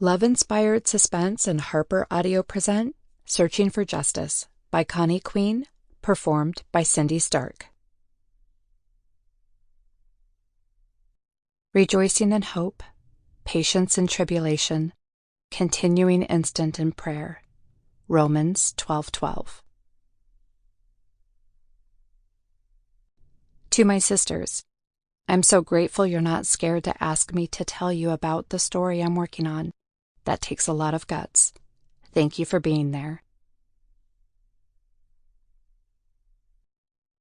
Love-inspired suspense and HarperAudio present Searching for Justice by Connie Queen, performed by Cyndi Stark. Rejoicing in hope, patience in tribulation, continuing instant in prayer. Romans 12:12. To my sisters, I'm so grateful you're not scared to ask me to tell you about the story I'm working on. That takes a lot of guts. Thank you for being there.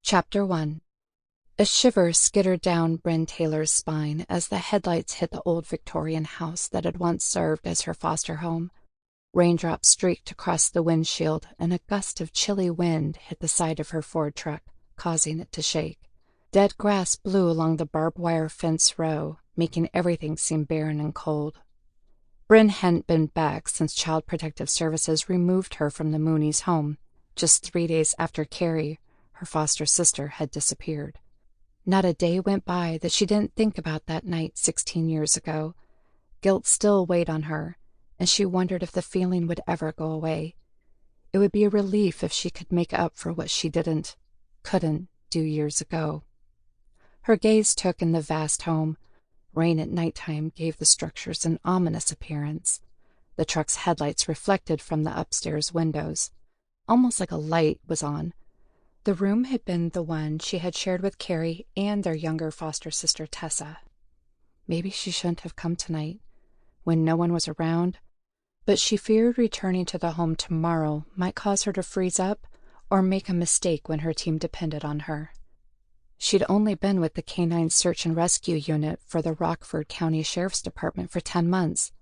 Chapter 1. A shiver skittered down Bryn Taylor's spine as the headlights hit the old Victorian house that had once served as her foster home. Raindrops streaked across the windshield, and a gust of chilly wind hit the side of her Ford truck, causing it to shake. Dead grass blew along the barbed wire fence row, making everything seem barren and cold. Bryn hadn't been back since Child Protective Services removed her from the Moonies' home, just 3 days after Carrie, her foster sister, had disappeared. Not a day went by that she didn't think about that night 16 years ago. Guilt still weighed on her, and she wondered if the feeling would ever go away. It would be a relief if she could make up for what she couldn't do years ago. Her gaze took in the vast home. Rain at nighttime gave the structures an ominous appearance. The truck's headlights reflected from the upstairs windows, almost like a light was on. The room had been the one she had shared with Carrie and their younger foster sister Tessa. Maybe she shouldn't have come tonight, when no one was around, but she feared returning to the home tomorrow might cause her to freeze up or make a mistake when her team depended on her. She'd only been with the Canine Search and Rescue Unit for the Rockford County Sheriff's Department for 10 months,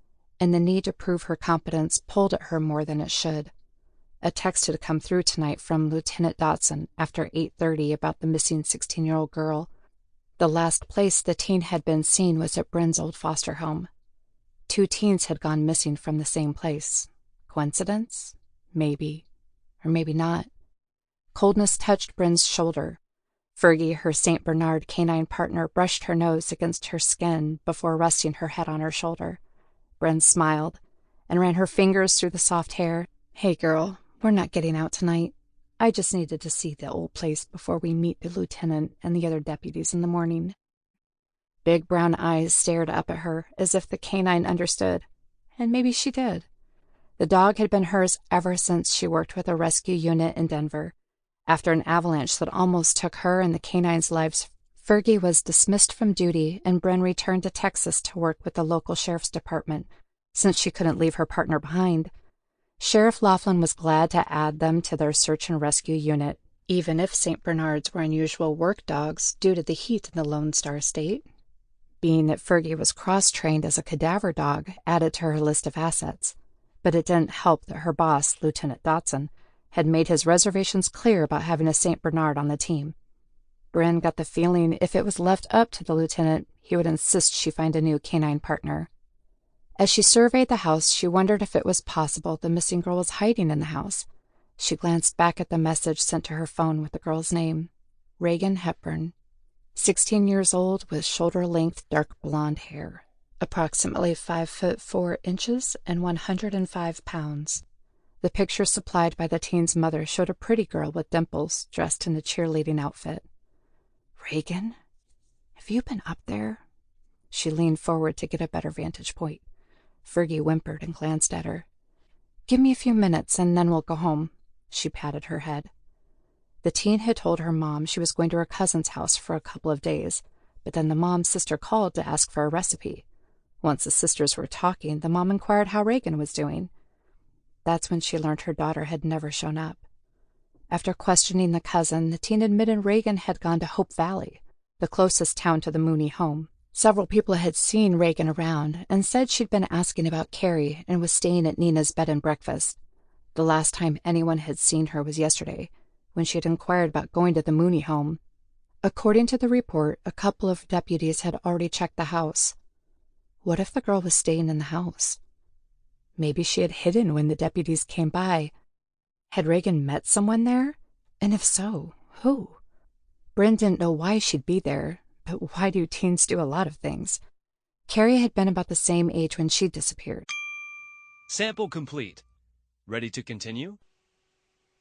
and the need to prove her competence pulled at her more than it should. A text had come through tonight from Lieutenant Dotson after 8:30 about the missing 16-year-old girl. The last place the teen had been seen was at Bryn's old foster home. 2 teens had gone missing from the same place. Coincidence? Maybe. Or maybe not. Coldness touched Bryn's shoulder. Fergie, her St. Bernard canine partner, brushed her nose against her skin before resting her head on her shoulder. Bryn smiled and ran her fingers through the soft hair. "Hey, girl, we're not getting out tonight. I just needed to see the old place before we meet the lieutenant and the other deputies in the morning." Big brown eyes stared up at her as if the canine understood, and maybe she did. The dog had been hers ever since she worked with a rescue unit in Denver. After an avalanche that almost took her and the canines' lives, Fergie was dismissed from duty, and Bryn returned to Texas to work with the local sheriff's department, since she couldn't leave her partner behind. Sheriff Laughlin was glad to add them to their search and rescue unit, even if St. Bernards were unusual work dogs due to the heat in the Lone Star State. Being that Fergie was cross-trained as a cadaver dog added to her list of assets, but it didn't help that her boss, Lieutenant Dotson, had made his reservations clear about having a St. Bernard on the team. Bryn got the feeling if it was left up to the lieutenant, he would insist she find a new canine partner. As she surveyed the house, she wondered if it was possible the missing girl was hiding in the house. She glanced back at the message sent to her phone with the girl's name, Reagan Hepburn, 16 years old with shoulder-length dark blonde hair, approximately 5'4" and 105 pounds. The picture supplied by the teen's mother showed a pretty girl with dimples, dressed in a cheerleading outfit. "Reagan, have you been up there?" She leaned forward to get a better vantage point. Fergie whimpered and glanced at her. "Give me a few minutes, and then we'll go home." She patted her head. The teen had told her mom she was going to her cousin's house for a couple of days, but then the mom's sister called to ask for a recipe. Once the sisters were talking, the mom inquired how Reagan was doing. That's when she learned her daughter had never shown up. After questioning the cousin, the teen admitted Reagan had gone to Hope Valley, the closest town to the Mooney home. Several people had seen Reagan around and said she'd been asking about Carrie and was staying at Nina's bed and breakfast. The last time anyone had seen her was yesterday, when she had inquired about going to the Mooney home. According to the report, a couple of deputies had already checked the house. What if the girl was staying in the house? Maybe she had hidden when the deputies came by. Had Reagan met someone there? And if so, who? Bryn didn't know why she'd be there, but why do teens do a lot of things? Carrie had been about the same age when she disappeared. Sample complete. Ready to continue?